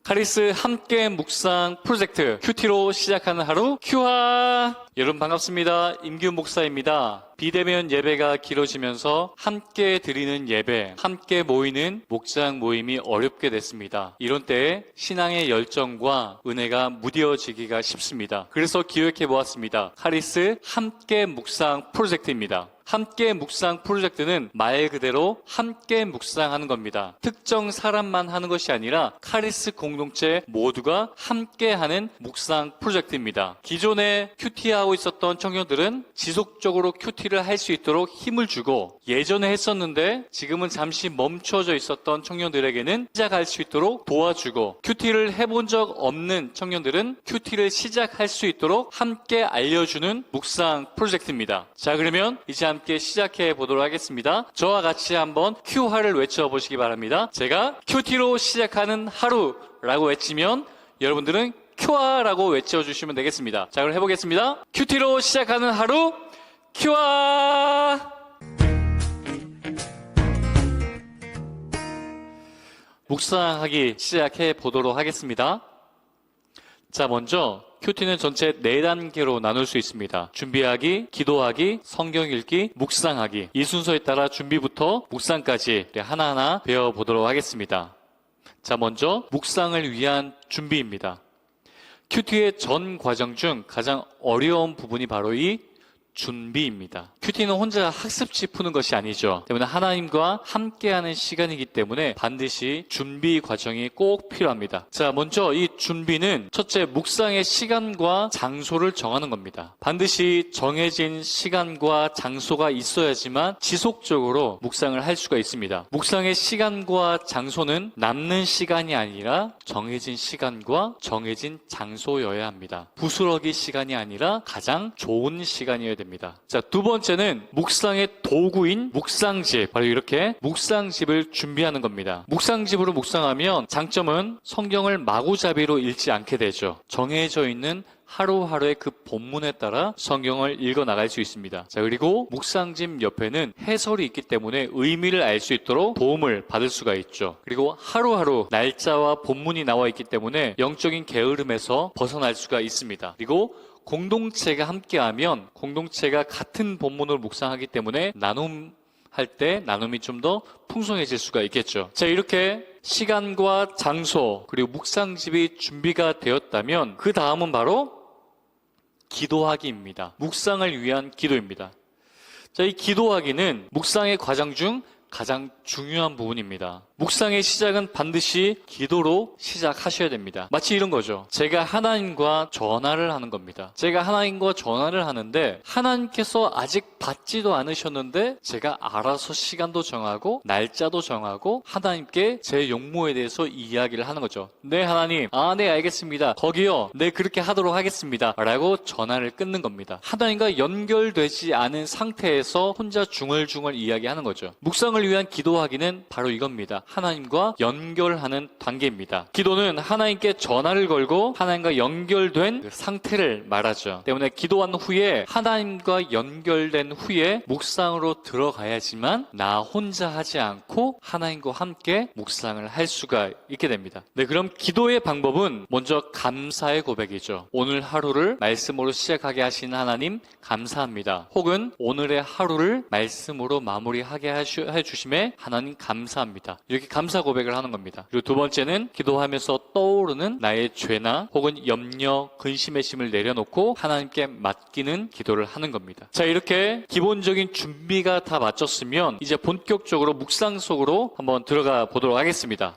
카리스 함께 묵상 프로젝트 큐티로 시작하는 하루 큐화. 여러분 반갑습니다. 임기훈 목사입니다. 비대면 예배가 길어지면서 함께 드리는 예배, 함께 모이는 목장 모임이 어렵게 됐습니다. 이런 때에 신앙의 열정과 은혜가 무뎌지기가 쉽습니다. 그래서 기획해 보았습니다. 카리스 함께 묵상 프로젝트입니다. 함께 묵상 프로젝트는 말 그대로 함께 묵상하는 겁니다. 특정 사람만 하는 것이 아니라 카리스 공동체 모두가 함께하는 묵상 프로젝트입니다. 기존에 큐티하고 있었던 청년들은 지속적으로 큐티를 할 수 있도록 힘을 주고, 예전에 했었는데 지금은 잠시 멈춰져 있었던 청년들에게는 시작할 수 있도록 도와주고, 큐티를 해본 적 없는 청년들은 큐티를 시작할 수 있도록 함께 알려주는 묵상 프로젝트입니다. 자, 그러면 이제 함께 시작해 보도록 하겠습니다. 저와 같이 한번 큐화를 외쳐보시기 바랍니다. 제가 큐티로 시작하는 하루라고 외치면 여러분들은 큐화라고 외쳐주시면 되겠습니다. 자, 그럼 해보겠습니다. 큐티로 시작하는 하루 큐화. 묵상하기 시작해 보도록 하겠습니다. 자, 먼저 큐티는 전체 4단계로 나눌 수 있습니다. 준비하기, 기도하기, 성경 읽기, 묵상하기. 이 순서에 따라 준비부터 묵상까지 하나하나 배워보도록 하겠습니다. 자, 먼저 묵상을 위한 준비입니다. 큐티의 전 과정 중 가장 어려운 부분이 바로 이 준비입니다. 큐티는 혼자 학습지 푸는 것이 아니죠. 때문에 하나님과 함께하는 시간이기 때문에 반드시 준비 과정이 꼭 필요합니다. 자, 먼저 이 준비는 첫째, 묵상의 시간과 장소를 정하는 겁니다. 반드시 정해진 시간과 장소가 있어야지만 지속적으로 묵상을 할 수가 있습니다. 묵상의 시간과 장소는 남는 시간이 아니라 정해진 시간과 정해진 장소여야 합니다. 부스러기 시간이 아니라 가장 좋은 시간이어야 됩니다. 자, 두 번째는 묵상의 도구인 묵상집, 바로 이렇게 묵상집을 준비하는 겁니다. 묵상집으로 묵상하면 장점은 성경을 마구잡이로 읽지 않게 되죠. 정해져 있는 하루하루의 그 본문에 따라 성경을 읽어 나갈 수 있습니다. 자, 그리고 묵상집 옆에는 해설이 있기 때문에 의미를 알 수 있도록 도움을 받을 수가 있죠. 그리고 하루하루 날짜와 본문이 나와 있기 때문에 영적인 게으름에서 벗어날 수가 있습니다. 그리고 공동체가 함께하면 공동체가 같은 본문을 묵상하기 때문에 나눔할 때 나눔이 좀 더 풍성해질 수가 있겠죠. 자, 이렇게 시간과 장소 그리고 묵상집이 준비가 되었다면 그 다음은 바로 기도하기입니다. 묵상을 위한 기도입니다. 자, 이 기도하기는 묵상의 과정 중 가장 중요한 부분입니다. 묵상의 시작은 반드시 기도로 시작하셔야 됩니다. 마치 이런 거죠. 제가 하나님과 전화를 하는 겁니다. 제가 하나님과 전화를 하는데 하나님께서 아직 받지도 않으셨는데 제가 알아서 시간도 정하고 날짜도 정하고 하나님께 제 용모에 대해서 이야기를 하는 거죠. 네, 하나님. 네, 알겠습니다. 거기요. 네, 그렇게 하도록 하겠습니다. 라고 전화를 끊는 겁니다. 하나님과 연결되지 않은 상태에서 혼자 중얼중얼 이야기하는 거죠. 묵상을 위한 기도하기는 바로 이겁니다. 하나님과 연결하는 단계입니다. 기도는 하나님께 전화를 걸고 하나님과 연결된 그 상태를 말하죠. 때문에 기도한 후에 하나님과 연결된 후에 묵상으로 들어가야지만 나 혼자 하지 않고 하나님과 함께 묵상을 할 수가 있게 됩니다. 네, 그럼 기도의 방법은 먼저 감사의 고백이죠. 오늘 하루를 말씀으로 시작하게 하신 하나님 감사합니다. 혹은 오늘의 하루를 말씀으로 마무리하게 해주심에 하나님 감사합니다. 이렇게 감사 고백을 하는 겁니다. 그리고 두 번째는 기도하면서 떠오르는 나의 죄나 혹은 염려, 근심의 심을 내려놓고 하나님께 맡기는 기도를 하는 겁니다. 자, 이렇게 기본적인 준비가 다 마쳤으면 이제 본격적으로 묵상 속으로 한번 들어가 보도록 하겠습니다.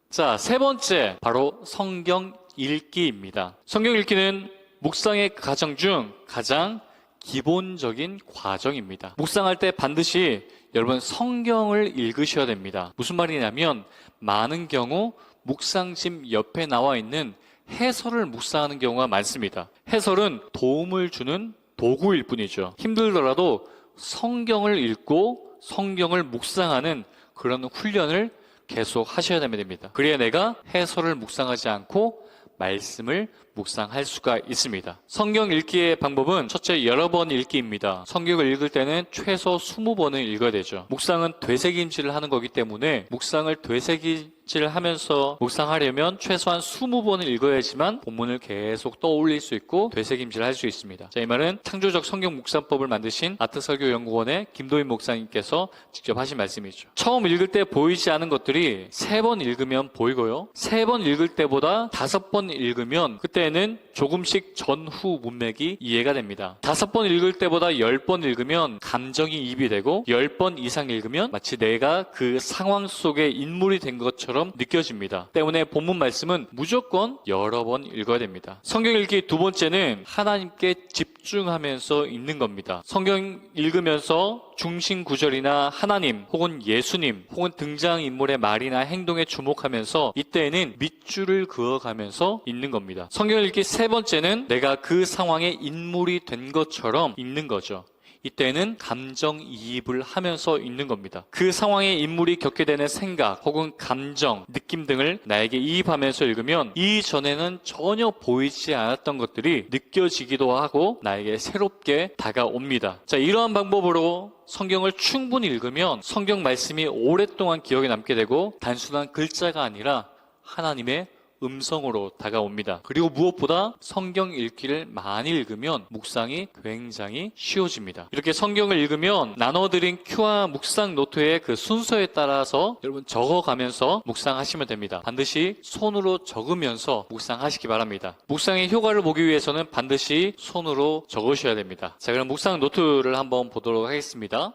자, 세 번째 바로 성경 읽기입니다. 성경 읽기는 묵상의 과정 중 가장 기본적인 과정입니다. 묵상할 때 반드시 여러분 성경을 읽으셔야 됩니다. 무슨 말이냐면 많은 경우 묵상집 옆에 나와 있는 해설을 묵상하는 경우가 많습니다. 해설은 도움을 주는 도구일 뿐이죠. 힘들더라도 성경을 읽고 성경을 묵상하는 그런 훈련을 계속 하셔야 됩니다. 그래야 내가 해설을 묵상하지 않고 말씀을 묵상할 수가 있습니다. 성경 읽기의 방법은 첫째, 여러 번 읽기입니다. 성경을 읽을 때는 최소 20번을 읽어야 되죠. 묵상은 되새김질을 하는 거기 때문에 묵상을 되새김질을 하면서 묵상하려면 최소한 20번을 읽어야지만 본문을 계속 떠올릴 수 있고 되새김질을 할 수 있습니다. 자, 이 말은 창조적 성경 묵상법을 만드신 아트설교연구원의 김도인 목사님께서 직접 하신 말씀이죠. 처음 읽을 때 보이지 않은 것들이 3번 읽으면 보이고요. 3번 읽을 때보다 5번 읽으면 그때는 조금씩 전후 문맥이 이해가 됩니다. 5번 읽을 때보다 10번 읽으면 감정이 입이 되고 10번 이상 읽으면 마치 내가 그 상황 속에 인물이 된 것처럼 느껴집니다. 때문에 본문 말씀은 무조건 여러 번 읽어야 됩니다. 성경 읽기 두 번째는 하나님께 집중하면서 읽는 겁니다. 성경 읽으면서 중심 구절이나 하나님 혹은 예수님 혹은 등장인물의 말이나 행동에 주목하면서 이때에는 밑줄을 그어가면서 읽는 겁니다. 성경 읽기 세 번째는 내가 그 상황의 인물이 된 것처럼 읽는 거죠. 이때는 감정이입을 하면서 읽는 겁니다. 그 상황에 인물이 겪게 되는 생각 혹은 감정, 느낌 등을 나에게 이입하면서 읽으면 이전에는 전혀 보이지 않았던 것들이 느껴지기도 하고 나에게 새롭게 다가옵니다. 자, 이러한 방법으로 성경을 충분히 읽으면 성경 말씀이 오랫동안 기억에 남게 되고 단순한 글자가 아니라 하나님의 음성으로 다가옵니다. 그리고 무엇보다 성경 읽기를 많이 읽으면 묵상이 굉장히 쉬워집니다. 이렇게 성경을 읽으면 나눠드린 큐와 묵상 노트의 그 순서에 따라서 여러분 적어가면서 묵상하시면 됩니다. 반드시 손으로 적으면서 묵상하시기 바랍니다. 묵상의 효과를 보기 위해서는 반드시 손으로 적으셔야 됩니다. 자, 그럼 묵상 노트를 한번 보도록 하겠습니다.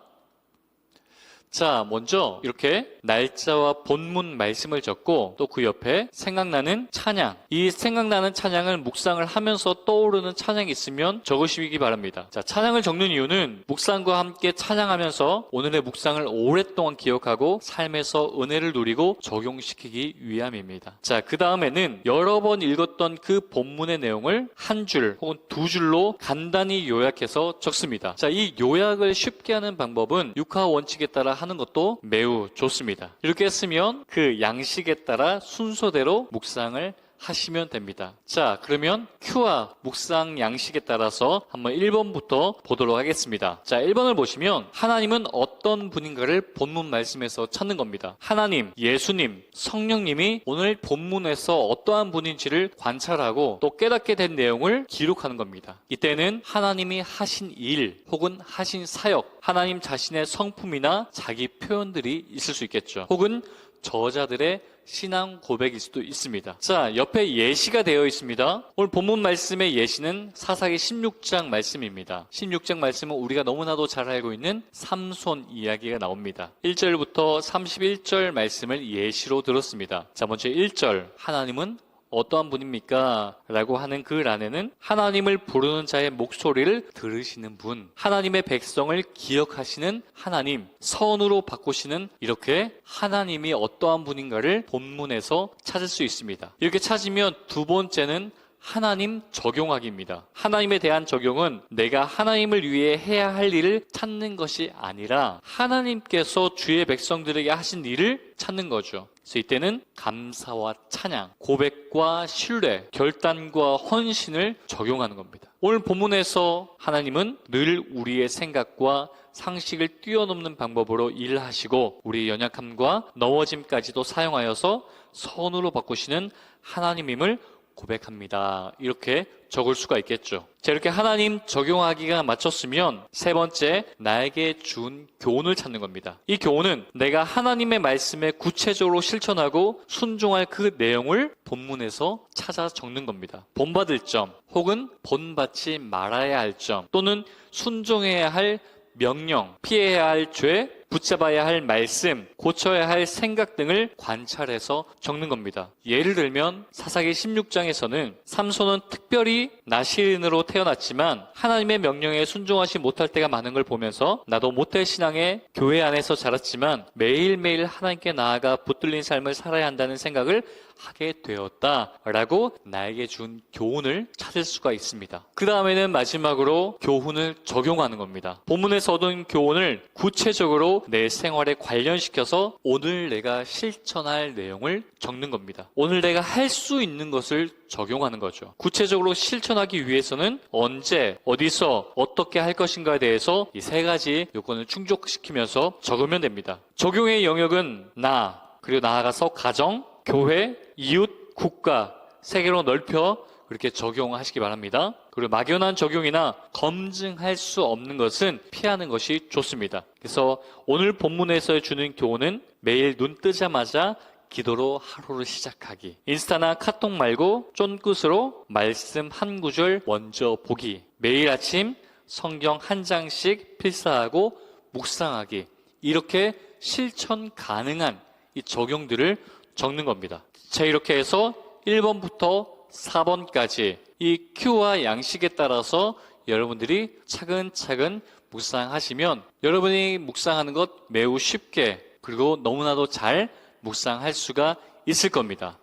자, 먼저 이렇게 날짜와 본문 말씀을 적고 또 그 옆에 생각나는 찬양, 이 생각나는 찬양을 묵상을 하면서 떠오르는 찬양이 있으면 적으시기 바랍니다. 자, 찬양을 적는 이유는 묵상과 함께 찬양하면서 오늘의 묵상을 오랫동안 기억하고 삶에서 은혜를 누리고 적용시키기 위함입니다. 자, 그 다음에는 여러 번 읽었던 그 본문의 내용을 한 줄 혹은 두 줄로 간단히 요약해서 적습니다. 자, 이 요약을 쉽게 하는 방법은 육하 원칙에 따라 하는 것도 매우 좋습니다. 이렇게 했으면 그 양식에 따라 순서대로 묵상을 하시면 됩니다. 자, 그러면 큐와 묵상 양식에 따라서 한번 1번부터 보도록 하겠습니다. 자, 1번을 보시면 하나님은 어떤 분인가를 본문 말씀에서 찾는 겁니다. 하나님, 예수님, 성령님이 오늘 본문에서 어떠한 분인지를 관찰하고 또 깨닫게 된 내용을 기록하는 겁니다. 이때는 하나님이 하신 일 혹은 하신 사역, 하나님 자신의 성품이나 자기 표현들이 있을 수 있겠죠. 혹은 저자들의 신앙 고백일 수도 있습니다. 자, 옆에 예시가 되어 있습니다. 오늘 본문 말씀의 예시는 사사기 16장 말씀입니다. 16장 말씀은 우리가 너무나도 잘 알고 있는 삼손 이야기가 나옵니다. 1절부터 31절 말씀을 예시로 들었습니다. 자, 먼저 1절, 하나님은 어떠한 분입니까? 라고 하는 글 안에는 하나님을 부르는 자의 목소리를 들으시는 분, 하나님의 백성을 기억하시는 하나님, 선으로 바꾸시는, 이렇게 하나님이 어떠한 분인가를 본문에서 찾을 수 있습니다. 이렇게 찾으면 두 번째는 하나님 적용하기입니다. 하나님에 대한 적용은 내가 하나님을 위해 해야 할 일을 찾는 것이 아니라 하나님께서 주의 백성들에게 하신 일을 찾는 거죠. 그래서 이때는 감사와 찬양, 고백과 신뢰, 결단과 헌신을 적용하는 겁니다. 오늘 본문에서 하나님은 늘 우리의 생각과 상식을 뛰어넘는 방법으로 일하시고 우리의 연약함과 넘어짐까지도 사용하여서 선으로 바꾸시는 하나님임을 고백합니다. 이렇게 적을 수가 있겠죠. 자, 이렇게 하나님 적용하기가 마쳤으면 세 번째, 나에게 준 교훈을 찾는 겁니다. 이 교훈은 내가 하나님의 말씀에 구체적으로 실천하고 순종할 그 내용을 본문에서 찾아 적는 겁니다. 본받을 점 혹은 본받지 말아야 할 점 또는 순종해야 할 명령, 피해야 할 죄, 붙잡아야 할 말씀, 고쳐야 할 생각 등을 관찰해서 적는 겁니다. 예를 들면 사사기 16장에서는 삼손은 특별히 나시린으로 태어났지만 하나님의 명령에 순종하지 못할 때가 많은 걸 보면서 나도 모태신앙의 교회 안에서 자랐지만 매일매일 하나님께 나아가 붙들린 삶을 살아야 한다는 생각을 하게 되었다라고 나에게 준 교훈을 찾을 수가 있습니다. 그 다음에는 마지막으로 교훈을 적용하는 겁니다. 본문에서 얻은 교훈을 구체적으로 그대로 내 생활에 관련시켜서 오늘 내가 실천할 내용을 적는 겁니다. 오늘 내가 할 수 있는 것을 적용하는 거죠. 구체적으로 실천하기 위해서는 언제, 어디서, 어떻게 할 것인가에 대해서 이 세 가지 요건을 충족시키면서 적으면 됩니다. 적용의 영역은 나, 그리고 나아가서 가정, 교회, 이웃, 국가, 세계로 넓혀 그렇게 적용하시기 바랍니다. 그리고 막연한 적용이나 검증할 수 없는 것은 피하는 것이 좋습니다. 그래서 오늘 본문에서 주는 교훈은 매일 눈 뜨자마자 기도로 하루를 시작하기. 인스타나 카톡 말고 쫀끝으로 말씀 한 구절 먼저 보기. 매일 아침 성경 한 장씩 필사하고 묵상하기. 이렇게 실천 가능한 이 적용들을 적는 겁니다. 자, 이렇게 해서 1번부터 4번까지 이 큐와 양식에 따라서 여러분들이 차근차근 묵상하시면 여러분이 묵상하는 것 매우 쉽게 그리고 너무나도 잘 묵상할 수가 있을 겁니다.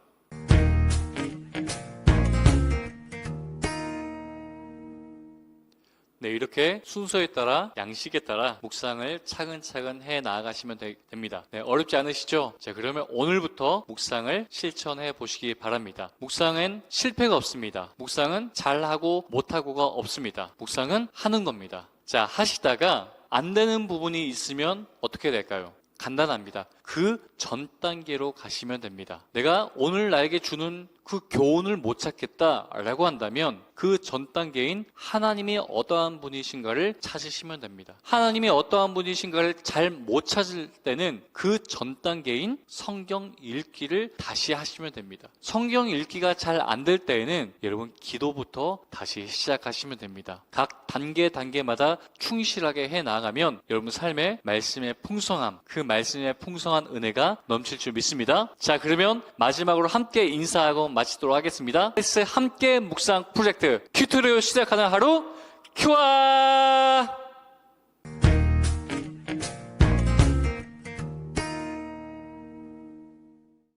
네, 이렇게 순서에 따라 양식에 따라 묵상을 차근차근 해 나아가시면 됩니다. 네, 어렵지 않으시죠? 자, 그러면 오늘부터 묵상을 실천해 보시기 바랍니다. 묵상엔 실패가 없습니다. 묵상은 잘하고 못하고가 없습니다. 묵상은 하는 겁니다. 자, 하시다가 안 되는 부분이 있으면 어떻게 될까요? 간단합니다. 그 전 단계로 가시면 됩니다. 내가 오늘 나에게 주는 그 교훈을 못 찾겠다라고 한다면 그 전 단계인 하나님이 어떠한 분이신가를 찾으시면 됩니다. 하나님이 어떠한 분이신가를 잘 못 찾을 때는 그 전 단계인 성경 읽기를 다시 하시면 됩니다. 성경 읽기가 잘 안 될 때에는 여러분 기도부터 다시 시작하시면 됩니다. 각 단계마다 충실하게 해 나가면 여러분 삶의 말씀의 풍성함, 그 말씀의 풍성한 은혜가 넘칠 줄 믿습니다. 자, 그러면 마지막으로 함께 인사하고 마치도록 하겠습니다. 함께 묵상 프로젝트 큐트로 시작하는 하루 큐아